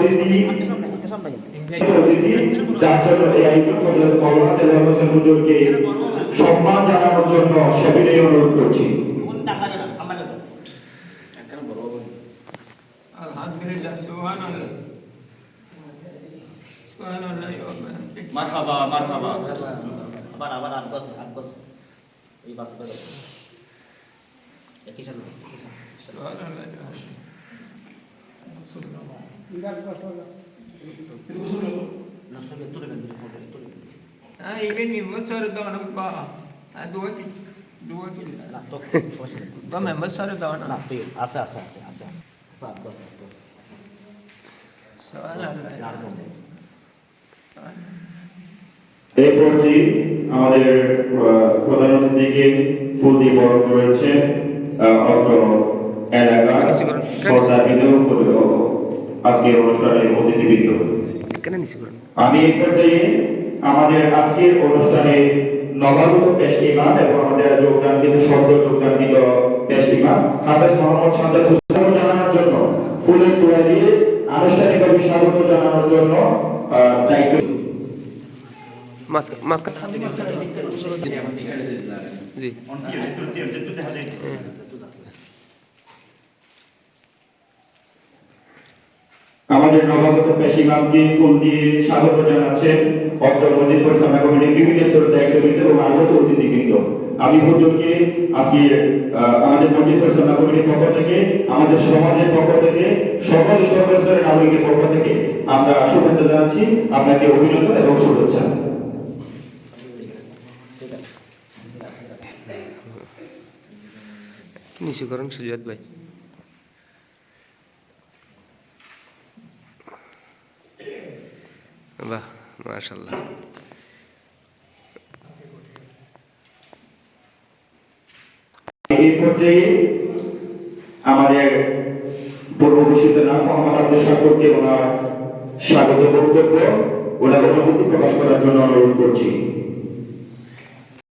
অতিথি যার জন্য এই আয়োজন হযরত মাওলানা দেওয়ান হোসেন হুজুরকে সম্মান জানানোর জন্য সবিনয় অনুরোধ করছি। আলহামদুলিল্লাহ, সুবহানাল্লাহ, সুবহানাল্লাহ, মারহাবা মারহাবা। আবার আব্বাস এই বাস করে একই সাথে সুবহানাল্লাহ। না সবে তুলে নেন ফটো তুলে নেন। ini besar daun apa? Dua kilo. না তো বসে Bama besar daun না apa? তুই আছে আব্বাস Subhanallah. এই পর্যায়ে আমাদের প্রধান অতিথিকে ফুল দিয়ে বরণ করেছেন অত্র এলাকার শ্রদ্ধাবৃন্দ, আজকের অনুষ্ঠানের অতিথিবৃন্দ। আমি এই পর্যায়ে আমাদের আজকের অনুষ্ঠানে নবাগত পেশ ইমাম এবং আমাদের যোগদানকৃত পেশ ইমাম হাফেজ মোহাম্মদ সাজ্জাদ হোসেন জানানোর জন্য ফুলের তোড়া দিয়ে আনুষ্ঠানিকভাবে স্বাগত জানানোর জন্য দায়িত্ব। মাস্ক জি আমাদের নবাগত পেশ ইমামকে ফুল দিয়ে স্বাগত জানাচ্ছেন অত্র মসজিদ পরিচালনা কমিটির বিভিন্ন স্তরের দায়িত্ববৃন্দ এবং আগত অতিথিবৃন্দ। আমি হুজুরকে আজকে আমাদের মসজিদ পরিচালনা কমিটির পক্ষ থেকে, আমাদের সমাজের পক্ষ থেকে, সকল সর্বস্তরের নাগরিকের পক্ষ থেকে আমরা শুভেচ্ছা জানাচ্ছি, আপনাকে অভিনন্দন এবং শুভেচ্ছা। নিচু করেন সুজাত ভাই। বাহ, মাশাআল্লাহ। এই পর্যায়ে আমাদের পূর্ব ঘোষিত নাম মোহাম্মদ আব্দুল শাকুরকে ওনার স্বাগত বক্তব্য ওনার অনুভূতি প্রকাশ করার জন্য অনুরোধ করছি।